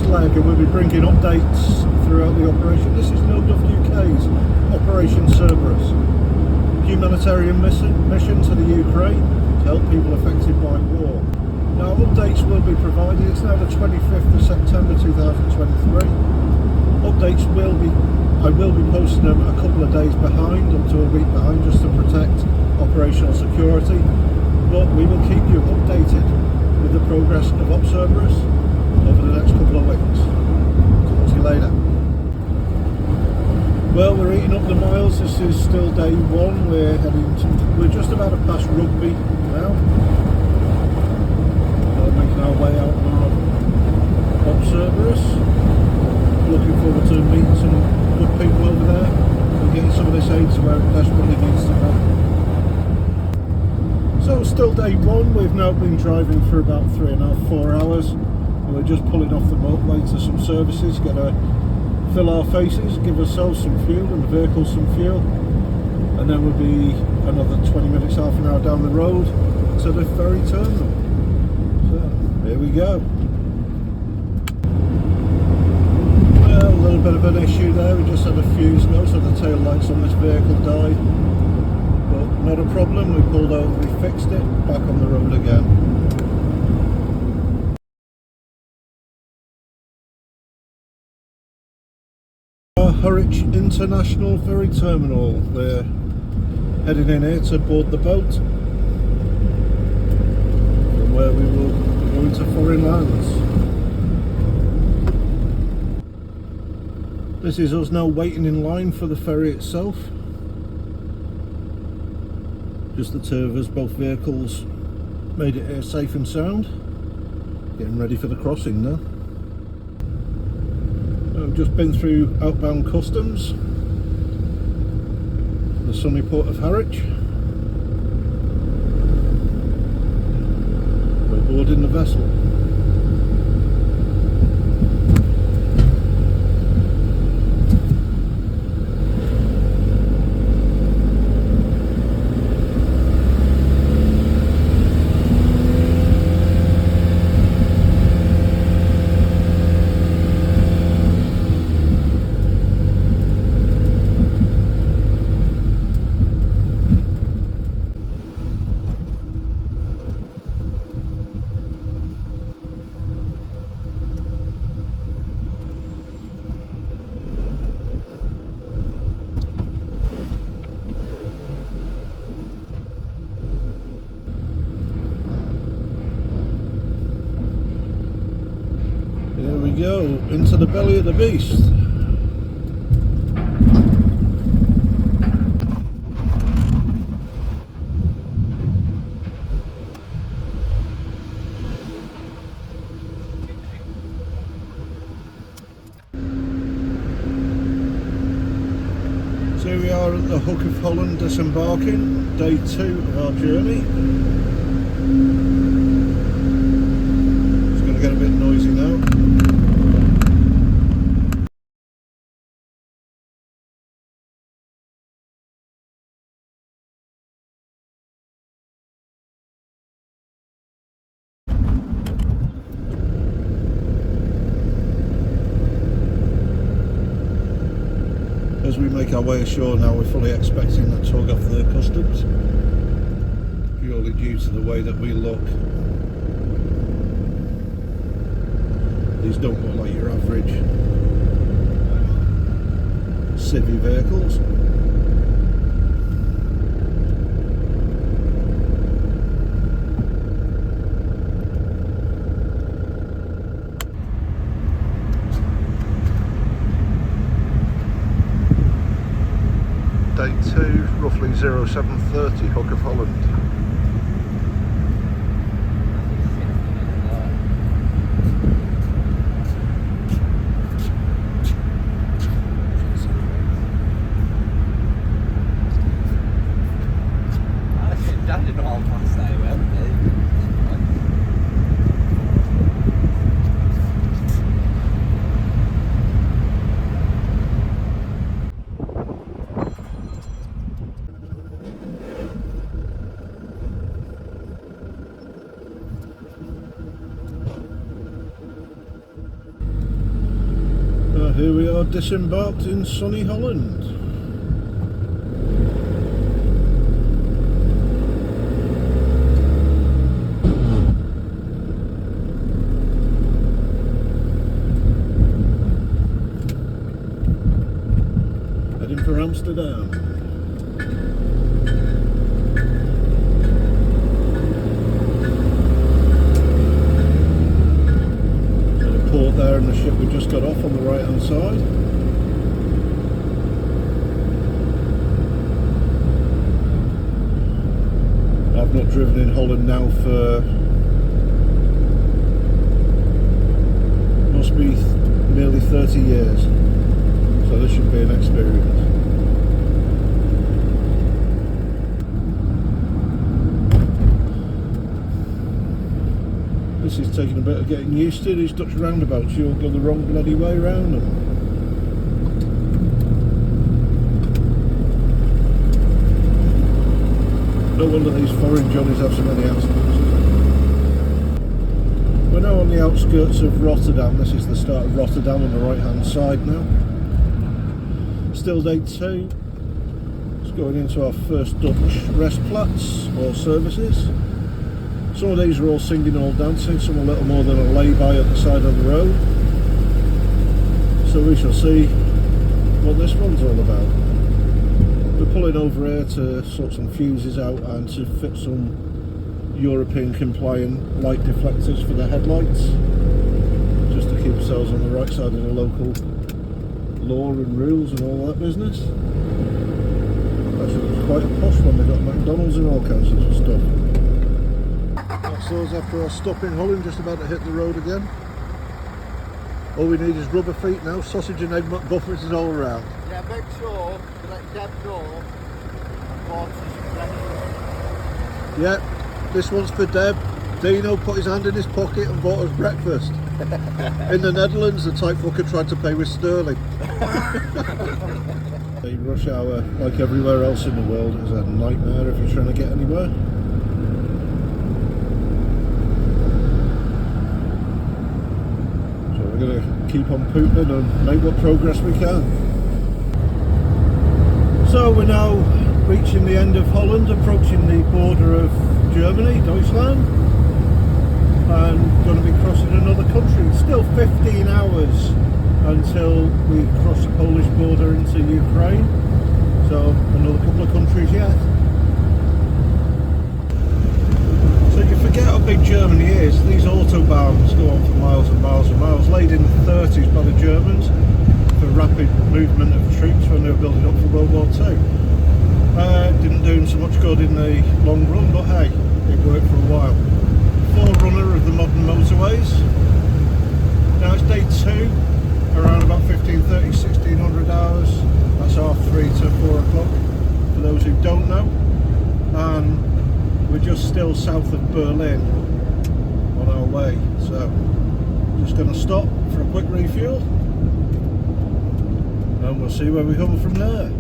leg, and we'll be bringing updates throughout the operation. This is DUFF UK's Operation Cerberus, humanitarian mission to the Ukraine to help people affected by war. Now, updates will be provided. It's now the 25th of September 2023. Updates I will be posting them a couple of days behind, up to a week behind, just to protect operational security. But we will keep you updated with the progress of Cerberus over the next couple of weeks. Talk to you later. Well, we're eating up the miles. This is still day one. We're just about to pass Rugby now. We're making our way out of Cerberus. Looking forward to meeting some good people over there and getting some of this aid to where it desperately needs to go. So still day one. We've now been driving for about 3.5, 4 hours, and we're just pulling off the motorway to some services, gonna fill our faces, give ourselves some fuel and the vehicle some fuel, and then we'll be another 20 minutes, half an hour down the road to the ferry terminal. So here we go. Well, a little bit of an issue there. We just had a fuse go, so the tail lights on this vehicle died. But not a problem, we pulled over, we fixed it, back on the road again. Heroyam International Ferry Terminal. We're heading in here to board the boat from where we will go into foreign lands. This is us now waiting in line for the ferry itself. Just the two of us, both vehicles made it here safe and sound. Getting ready for the crossing now. I've just been through outbound customs, the sunny port of Heroyam. We're boarding the vessel. Here we go, into the belly of the beast. So we are at the Hook of Holland disembarking, day 2 of our journey. It's going to get a bit noisy now. As we make our way ashore now, we're fully expecting a tug off the customs, purely due to the way that we look. These don't look like your average civvy vehicles. Day 2, roughly 0730, Hook of Holland. That didn't all pass that well, Here we are, disembarked in sunny Holland. Heading for Amsterdam. There, and the ship we just got off on the right hand side. I've not driven in Holland now for must be nearly 30 years, so this should be an experience. This is taking a bit of getting used to. These Dutch roundabouts, you'll go the wrong bloody way round them. No wonder these foreign Johnnies have so many accidents. We're now on the outskirts of Rotterdam. This is the start of Rotterdam on the right hand side now. Still day 2. It's going into our first Dutch restplaats or services. Some of these are all singing, all dancing, some a little more than a lay-by at the side of the road. So we shall see what this one's all about. We're pulling over here to sort some fuses out and to fit some European compliant light deflectors for the headlights, just to keep ourselves on the right side of the local law and rules and all that business. Actually, it's quite a posh one. They've got McDonald's and all kinds of stuff. That's us after our stop in Holland, just about to hit the road again. All we need is rubber feet now, sausage and egg McGuffins is all around. Yeah, make sure to let Deb know breakfast. Yeah, this one's for Deb. Dino put his hand in his pocket and bought us breakfast. In the Netherlands, the type fucker tried to pay with sterling. The rush hour, like everywhere else in the world, is a nightmare if you're trying to get anywhere. We're going to keep on pooping and make what progress we can. So we're now reaching the end of Holland, approaching the border of Germany, Deutschland, and going to be crossing another country. It's still 15 hours until we cross the Polish border into Ukraine, so another couple of countries yet. So you forget how big Germany is. These autobahns go on for miles and miles and miles, laid in the 30s by the Germans for rapid movement of troops when they were building up for World War II. Didn't do them so much good in the long run, but hey, it worked for a while. Forerunner of the modern motorways. Now it's day 2, around about 1530, 1600 hours. That's half 3 to 4 o'clock for those who don't know. And we're just still south of Berlin on our way, so just going to stop for a quick refuel and we'll see where we come from there.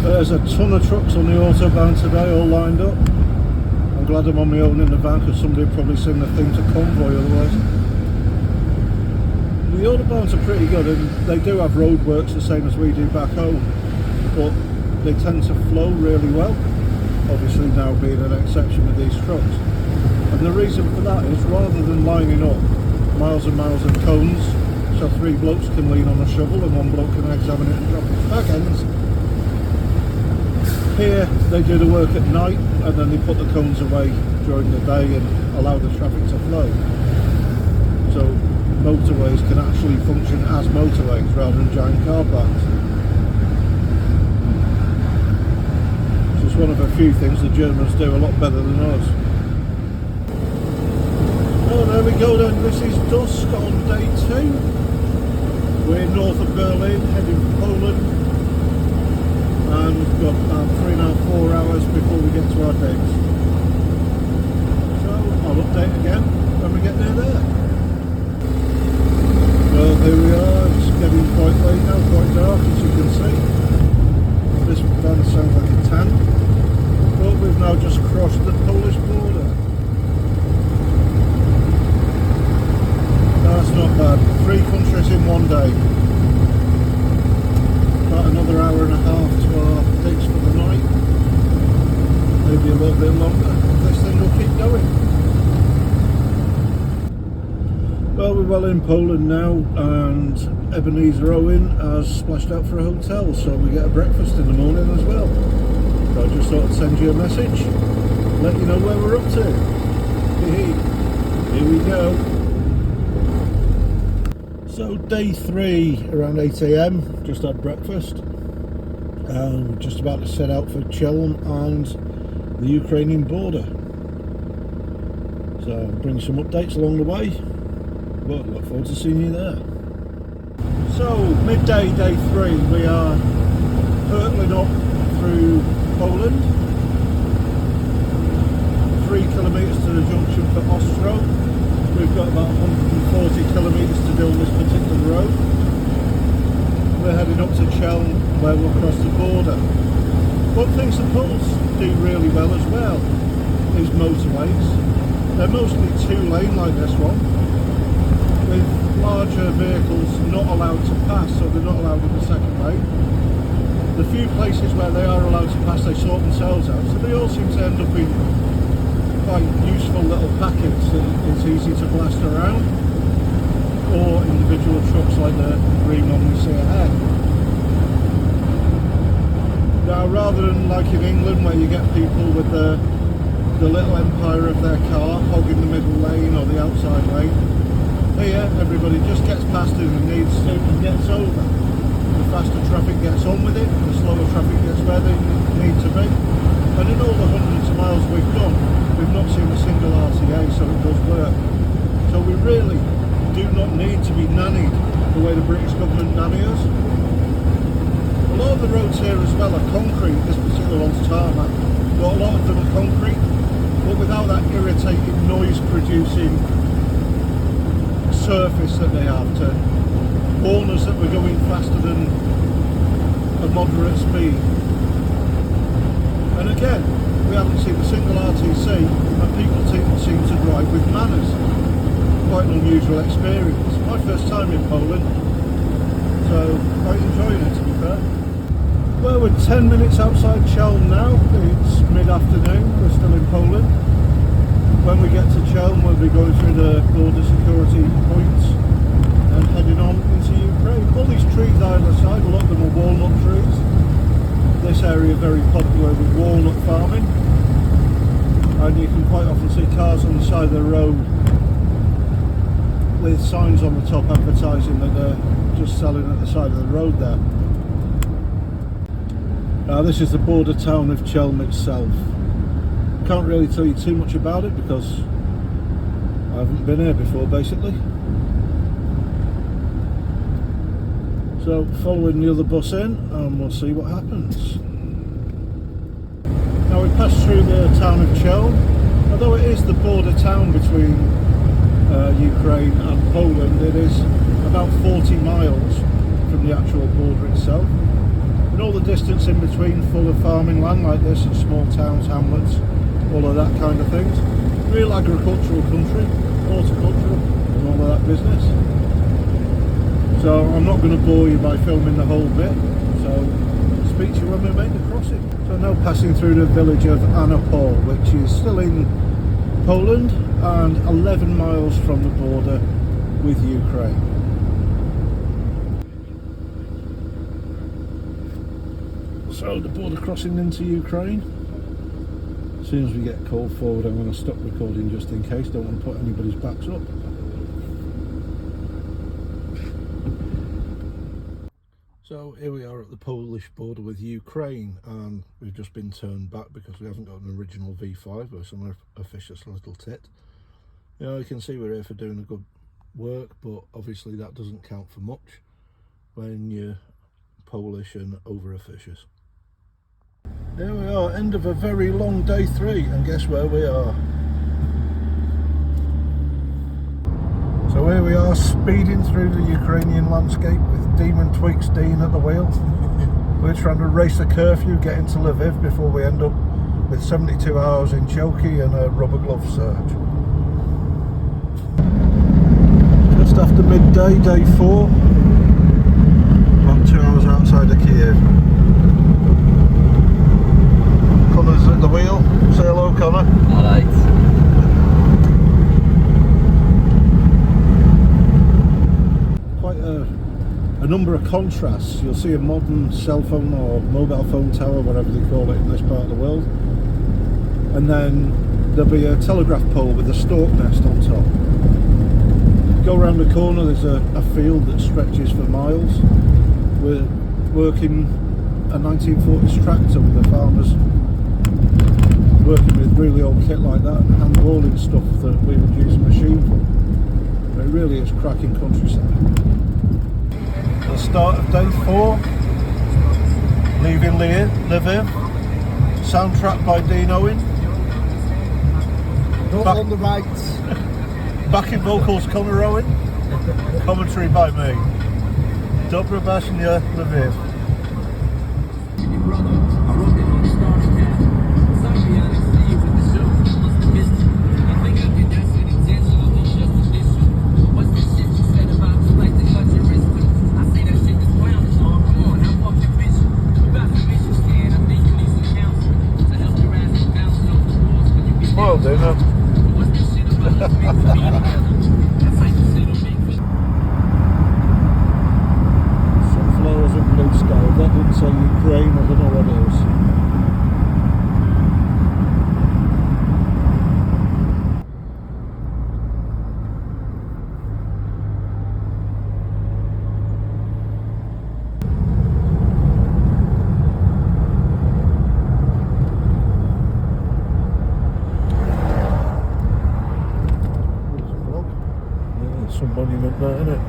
There's a ton of trucks on the autobahn today, all lined up. I'm glad I'm on my own in the van, because somebody would probably send the thing to convoy otherwise. The autobahns are pretty good, and they do have roadworks the same as we do back home, but they tend to flow really well, obviously now being an exception with these trucks. And the reason for that is, rather than lining up miles and miles of cones so 3 blokes can lean on a shovel and 1 bloke can examine it and drop its back ends, here they do the work at night and then they put the cones away during the day and allow the traffic to flow. So motorways can actually function as motorways rather than giant car parks. So it's one of a few things the Germans do a lot better than us. Oh, there we go then. This is dusk on day 2. We're north of Berlin, heading for Poland, and we've got about 3.5–4 hours before we get to our digs. So I'll update again when we get near there. Well, here we are. It's getting quite late now, quite dark, as you can see. This van sounds like a tank, but we've now just crossed the Polish border. That's not bad. 3 countries we're well in Poland now, and Ebenezer Owen has splashed out for a hotel, so we get a breakfast in the morning as well. So I just thought I'd send you a message, let you know where we're up to. Here we go. So day 3, around 8 AM, just had breakfast. We're just about to set out for Chelm and the Ukrainian border. So bring some updates along the way. Well, look forward to seeing you there. So midday, day 3, we are hurtling up through Poland. 3 kilometres to the junction for Ostro. We've got about 140 kilometres to do on this particular road. We're heading up to Chelm, where we'll cross the border. One thing the Poles do really well as well is motorways. They're mostly 2-lane like this one, with larger vehicles not allowed to pass, so they're not allowed in the second lane. The few places where they are allowed to pass, they sort themselves out, so they all seem to end up in quite useful little packets that it's easy to blast around, or individual trucks like the green one we see ahead. Now, rather than like in England where you get people with the little empire of their car hogging the middle lane or the outside lane, here everybody just gets past it and needs to and gets over. The faster traffic gets on with it, the slower traffic gets where they need to be. And in all the hundreds of miles we've done, we've not seen a single RTA, so it does work. So we really do not need to be nannied the way the British government nanny us. A lot of the roads here as well are concrete. This particular one's tarmac, but a lot of them are concrete, but without that irritating noise producing surface that they have to warn us that we're going faster than a moderate speed. And again, we haven't seen a single RTC, and people seem to drive with manners. Quite an unusual experience. My first time in Poland, so quite enjoying it, to be fair. Well, we're 10 minutes outside Chelm now. It's mid-afternoon, we're still in Poland. When we get to Chelm, we'll be going through the border security points and heading on into Ukraine. All these trees either side, a lot of them are walnut trees. This area very popular with walnut farming, and you can quite often see cars on the side of the road with signs on the top advertising that they're just selling at the side of the road there. Now this is the border town of Chelm itself. Can't really tell you too much about it because I haven't been here before basically. So following the other bus in and we'll see what happens. Now we passed through the town of Chelm. Although it is the border town between Ukraine and Poland, it is about 40 miles from the actual border itself. And all the distance in between full of farming land like this and small towns, hamlets, all of that kind of things. Real agricultural country, horticultural and all of that business. So I'm not going to bore you by filming the whole bit, so I'll speak to you when we make the crossing. So now passing through the village of Anapol, which is still in Poland and 11 miles from the border with Ukraine. So the border crossing into Ukraine. As soon as we get called forward, I'm going to stop recording just in case. Don't want to put anybody's backs up. So here we are at the Polish border with Ukraine, and we've just been turned back because we haven't got an original V5 or some officious little tit. You know, you can see we're here for doing a good work, but obviously that doesn't count for much when you're Polish and over officious. Here we are, end of a very long day 3, and guess where we are? So here we are, speeding through the Ukrainian landscape with Demon Tweaks Dean at the wheel. We're trying to race the curfew, get into Lviv before we end up with 72 hours in Choky and a rubber glove search. Just after midday, day 4, about 2 hours outside of Kiev. Connor's at the wheel. Say hello, Connor. Alright. a number of contrasts. You'll see a modern cell phone or mobile phone tower, whatever they call it in this part of the world, and then there'll be a telegraph pole with a stork nest on top. Go around the corner, there's a field that stretches for miles. We're working a 1940s tractor with the farmers, working with really old kit like that and hand-balling stuff that we would use a machine for. It really is cracking countryside. The start of day 4, leaving Lviv, soundtrack by Dean Owen. Not on the right. Backing vocals Connor Owen, commentary by me. Dobra Bashnia, Lviv. Well, dinner. Sunflowers and blue sky. That didn't say Ukraine, I don't know what it is. Some monument there, isn't it?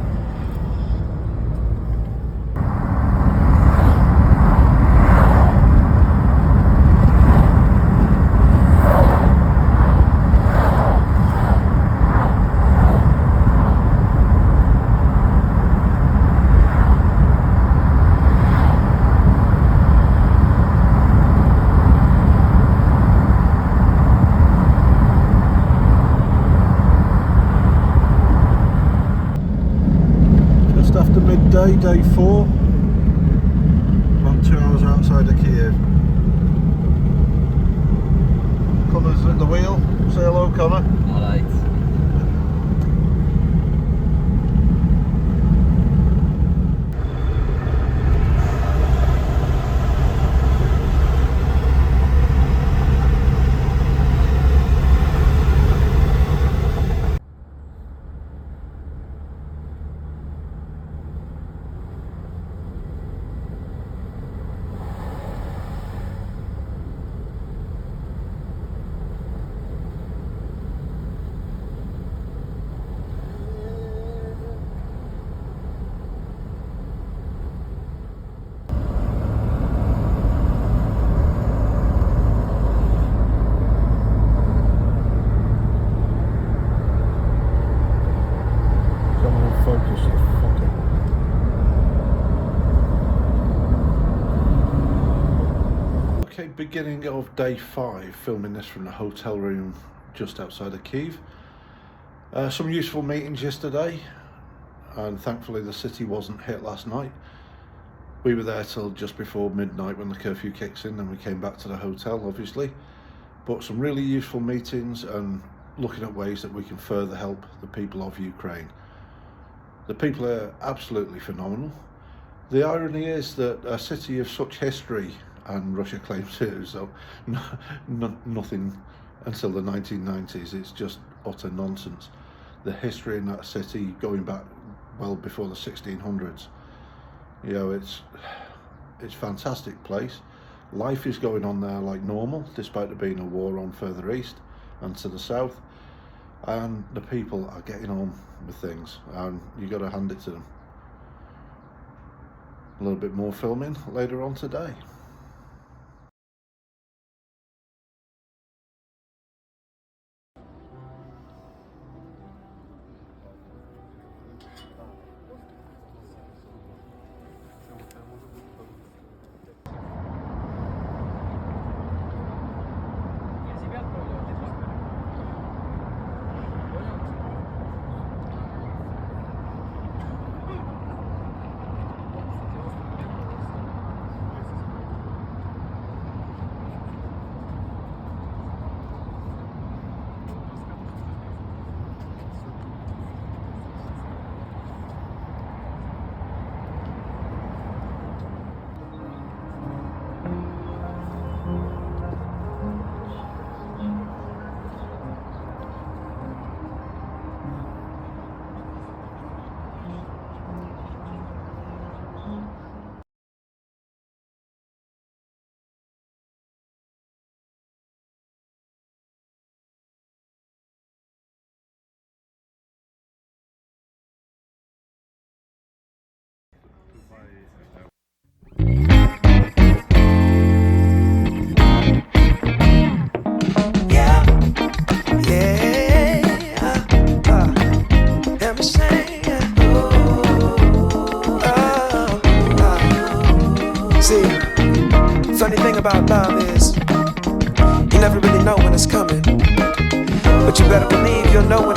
After midday, day 4, about 2 hours outside of Kiev. Connor's at the wheel. Say hello, Connor. Alright. Okay, beginning of day 5, filming this from the hotel room just outside of Kiev. Some useful meetings yesterday, and thankfully the city wasn't hit last night. We were there till just before midnight when the curfew kicks in, and we came back to the hotel obviously. But some really useful meetings and looking at ways that we can further help the people of Ukraine. The people are absolutely phenomenal. The irony is that a city of such history, and Russia claims it, so nothing until the 1990s, it's just utter nonsense. The history in that city going back well before the 1600s, you know, it's a fantastic place. Life is going on there like normal, despite there being a war on further east and to the south, and the people are getting on with things, and you got to hand it to them. A little bit more filming later on today.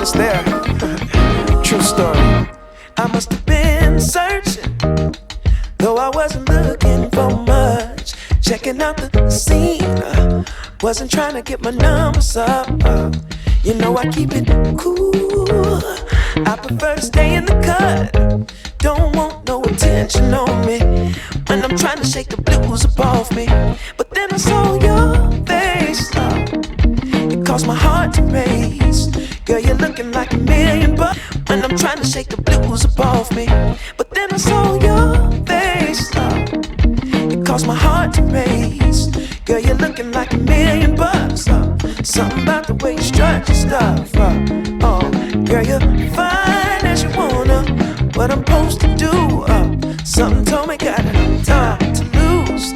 love is there. True story. I must have been searching, though I wasn't looking for much. Checking out the scene, wasn't trying to get my numbers up. You know I keep it cool. I prefer to stay in the cut. Don't want no attention on me when I'm trying to shake the blues up off me. But then I saw your face, it caused my heart to race. Girl, you're looking like $1,000,000 when I'm trying to shake the blues up off me. But then I saw your face, it caused my heart to race. Girl, you're looking like $1,000,000. Something about the way you strut your stuff. Oh, girl, you're fine as you wanna. What I'm supposed to do? Something told me got time to lose.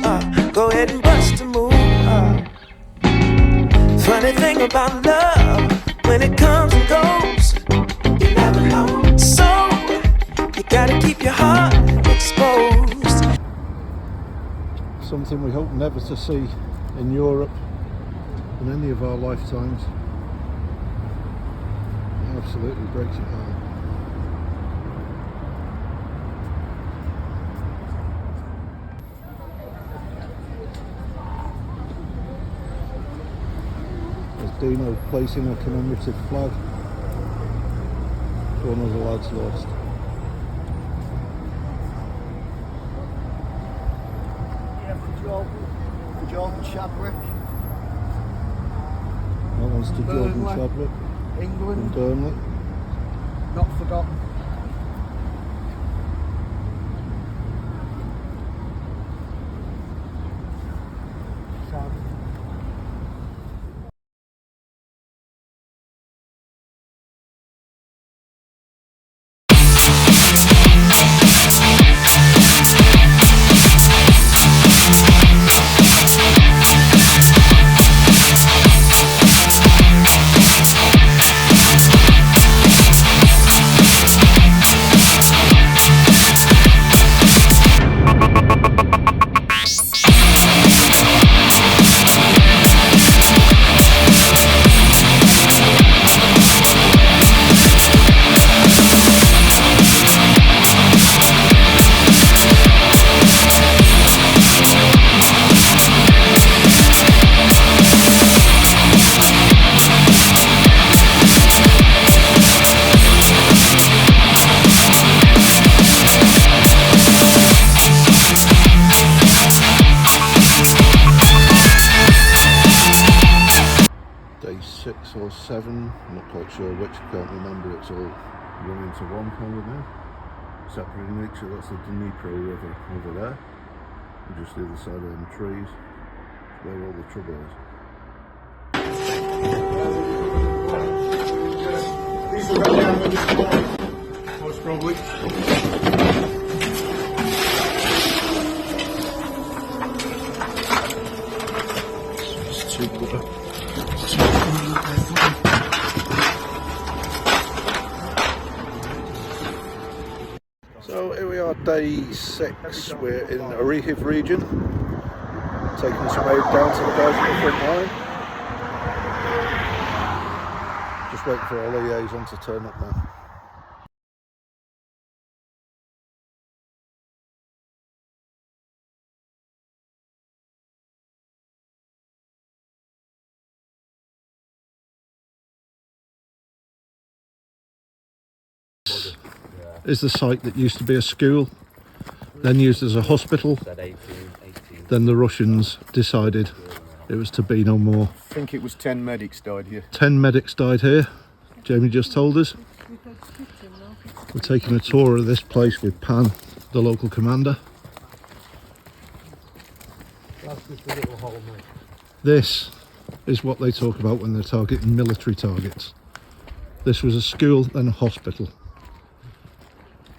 Go ahead and bust a move. Funny thing about love, when it comes and goes, you never know. So you gotta keep your heart exposed. Something we hope never to see in Europe in any of our lifetimes. It absolutely breaks your heart. There's Dino placing a commemorative flag for one of the lads lost. Jordan Chadwick. That one's to Jordan Burnley, Chadwick England, from Burnley. not forgotten. Sad. Day 6 or 7, I'm not quite sure which, I can't remember. It's all run into one kind of now. Separate in nature, that's the Dnipro River over there. And just the other side of them trees, where all the trouble is. Most probably. It's too good. So here we are, day 6. We're in the Heroyam region, taking some aid down to the guys at the front line. Just waiting for our liaison to turn up now. Is the site that used to be a school, then used as a hospital. Then the Russians decided it was to be no more. I think it was 10 medics died here. 10 medics died here, Jamie just told us. We're taking a tour of this place with Pan, the local commander. That's just a little hole, mate. This is what they talk about when they're targeting military targets. This was a school and a hospital.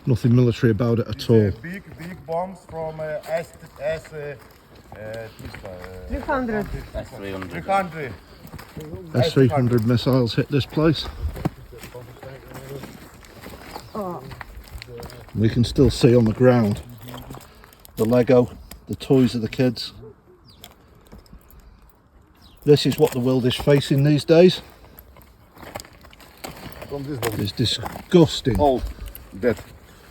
Nothing military about it at all. Big bombs from S300. S-300 missiles hit this place. We can still see on the ground the Lego, the toys of the kids. This is what the world is facing these days. from this bomb. It's disgusting. All dead.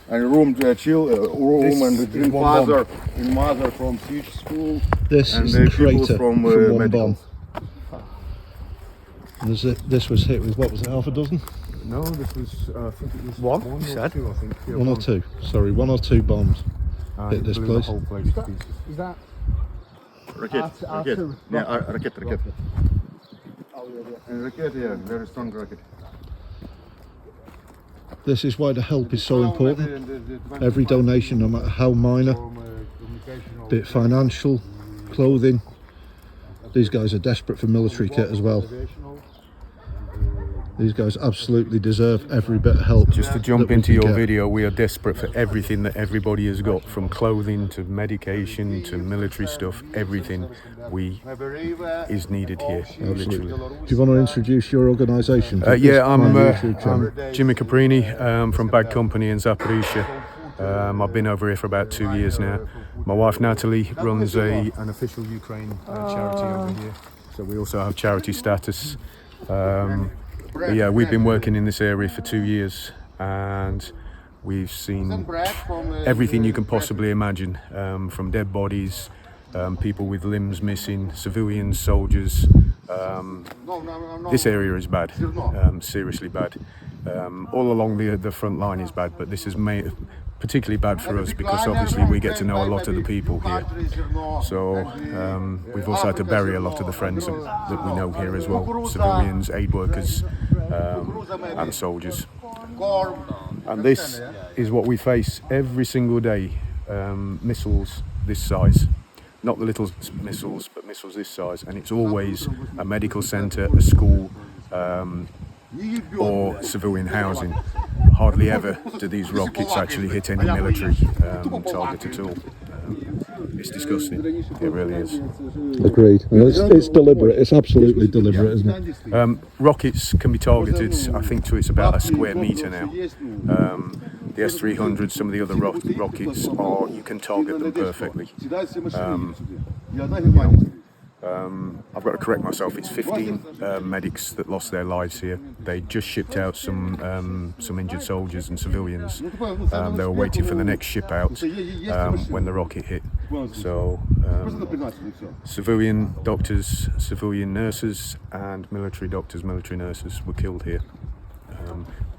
And room chill, room and drink mother, from siege school. This and is the people crater from, one medical. bomb. And this was hit with, what was it, half a dozen? No, this was, I think it was One, or you said? two, I think. Yeah, One or two, sorry, 1 or 2 bombs And hit it this blew the place. whole place to pieces. Is that? Raket. Yeah, raket. And raket, yeah, very strong racket. This is why the help is so important. Every donation, no matter how minor, be it financial, clothing. These guys are desperate for military kit as well. These guys absolutely deserve every bit of help. Just to jump that we into can your get. video, we are desperate for everything that everybody has got, from clothing to medication to military stuff. Everything is needed here, literally. Do you want to introduce your organisation? Yeah, I'm YouTube channel. Jimmy Caprini from Bad Company in Zaporizhia. I've been over here for about 2 years now. My wife Natalie runs an official Ukraine charity over here, so we also have charity status. But yeah, we've been working in this area for 2 years, and we've seen everything you can possibly imagine, from dead bodies, people with limbs missing, civilians, soldiers. This area is bad, seriously bad. All along the front line is bad, but this is particularly bad for us because obviously we get to know a lot of the people here. So we've also had to bury a lot of the friends that we know here as well, civilians, aid workers, and soldiers. And this is what we face every single day, missiles this size. Not the little missiles, but missiles this size, and it's always a medical centre, a school, or civilian housing. Hardly ever do these rockets actually hit any military target at all. It's disgusting, it really is. Agreed. It's deliberate, it's absolutely deliberate, isn't it? Rockets can be targeted, I think, to it's about a square metre now. The S-300, some of the other rockets, you can target them perfectly. I've got to correct myself, it's 15 medics that lost their lives here. They just shipped out some injured soldiers and civilians. They were waiting for the next ship out when the rocket hit. So civilian doctors, civilian nurses and military doctors, military nurses were killed here.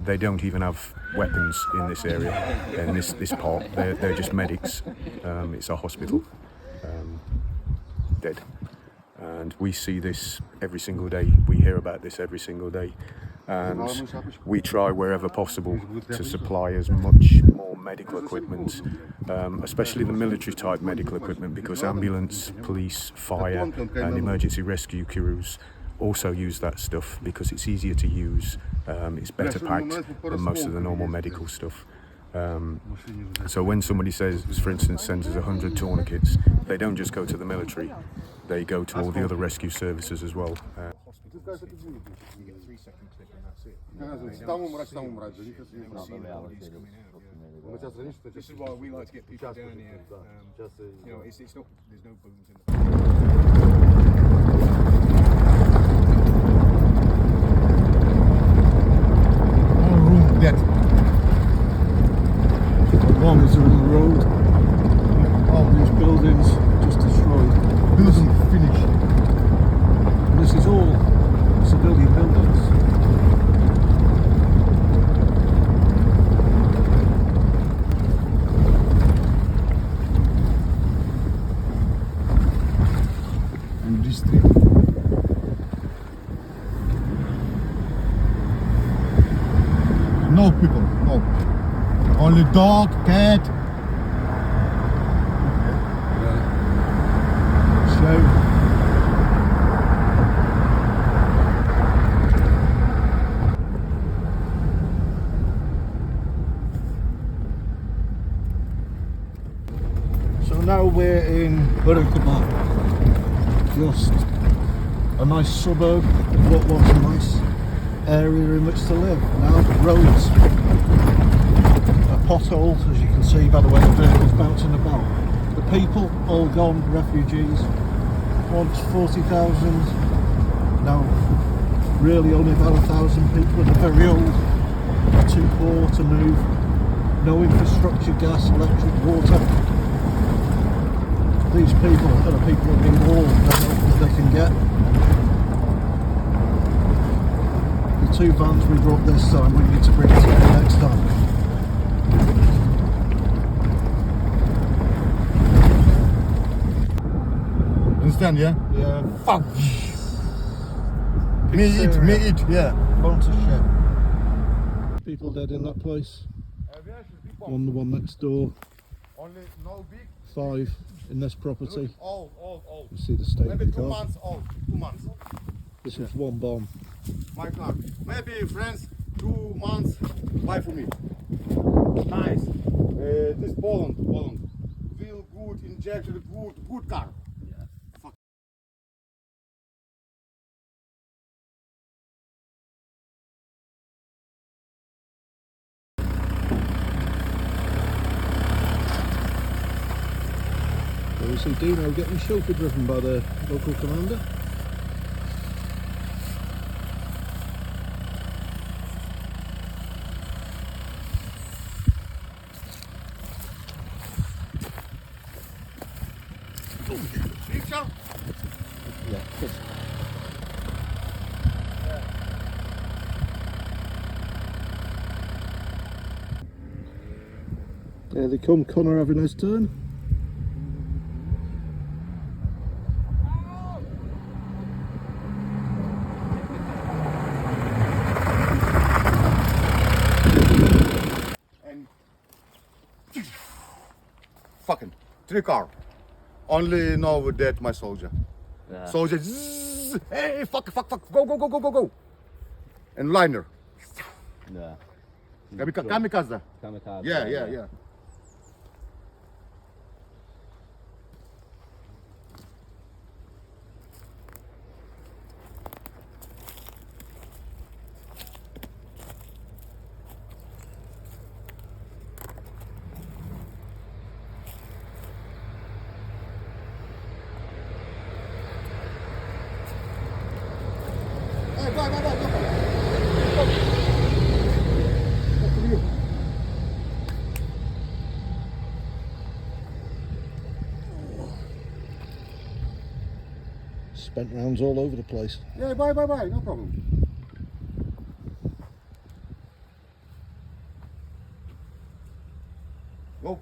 They don't even have weapons in this area, in this part. They're just medics. It's a hospital. Dead. And we see this every single day. We hear about this every single day. And we try wherever possible to supply as much more medical equipment, especially the military type medical equipment, because ambulance, police, fire and emergency rescue crews also use that stuff because it's easier to use, it's better packed than most of the normal medical stuff. So when somebody says, for instance, sends us 100 tourniquets, they don't just go to the military, they go to all the other rescue services as well. This is why we like to get people down here. You know, it's not, there's no booms in the... Room dead. Bombs are in the road. All these buildings just destroyed. Building finished. And this is all civilian buildings. And this thing. No people, no. Only dog, cat. So. So now we're in Heroyam, just a nice suburb of what was a nice area in which to live. Now roads, potholes, as you can see by the way the vehicles bouncing about. The people all gone, refugees. Once 40,000, now really only about 1,000 people, and they're very old. are too poor to move. No infrastructure, gas, electric, water. These people are the people that need all the help that they can get. The 2 vans we brought this time, we need to bring it next time. Understand, yeah? Yeah. Fuck. Me eat, yeah. Bunch of shit. People dead in that place. The one next door. Only no big. 5 in this property. All. You see the state of Maybe the 2 car. months old. 2 months. This is 1 bomb. My car. Maybe friends 2 months buy for me. Nice. This Poland. Wheel good, injector good car. There we see Dino getting chauffeur driven by the local commander. Picture? Yeah. There they come, Connor having his turn. And fucking 3 car. Only know that my soldier. Yeah. Soldier, zzz, hey, fuck, go. And liner. Yeah. Kamikaze. Kamikaze. Yeah. Hey, go. Spent rounds all over the place. Yeah, bye, no problem. Go.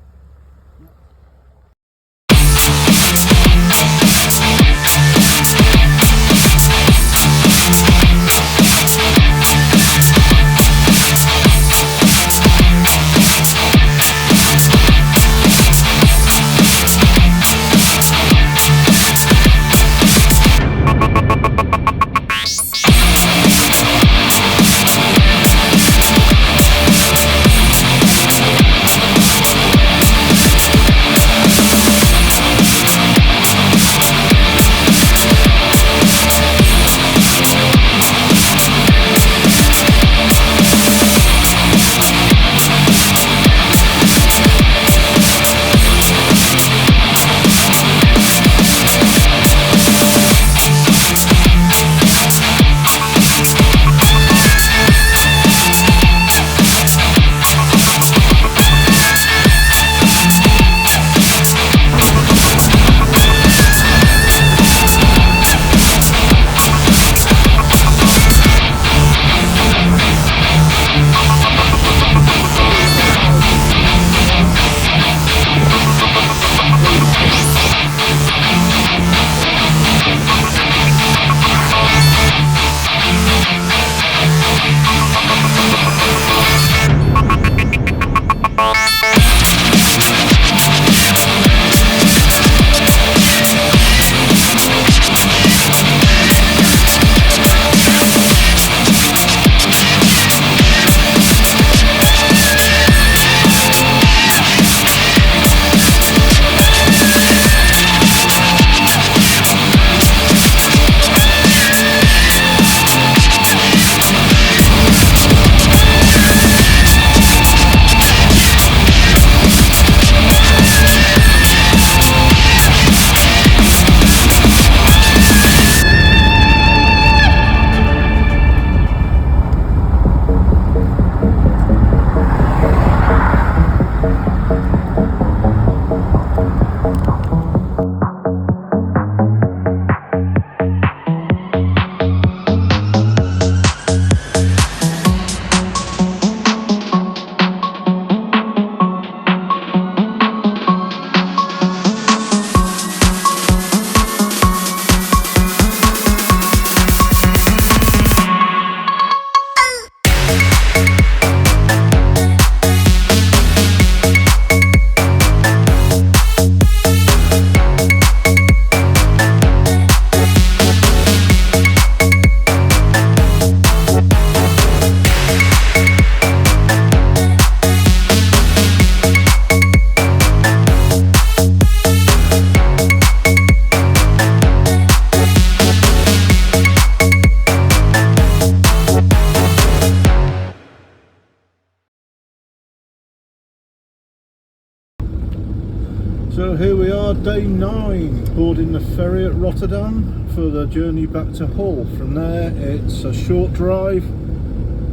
So here we are, day 9, boarding the ferry at Rotterdam for the journey back to Hull. From there it's a short drive,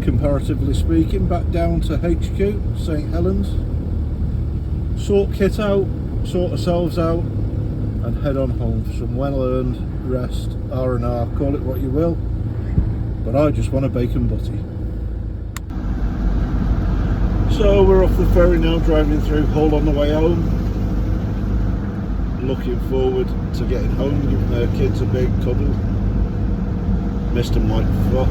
comparatively speaking, back down to HQ, St Helens. Sort kit out, sort ourselves out, and head on home for some well-earned rest, R&R, call it what you will. But I just want a bacon butty. So we're off the ferry now, driving through Hull on the way home. Looking forward to getting home, giving their kids a big cuddle. Missed them like fuck.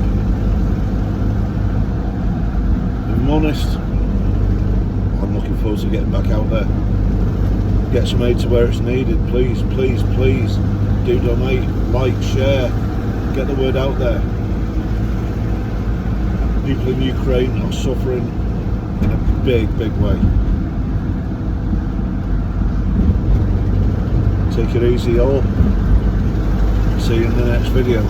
If I'm honest, I'm looking forward to getting back out there. Get some aid to where it's needed, please, please, please. Do donate, like, share, get the word out there. People in Ukraine are suffering in a big, big way. Take it easy all. See you in the next video.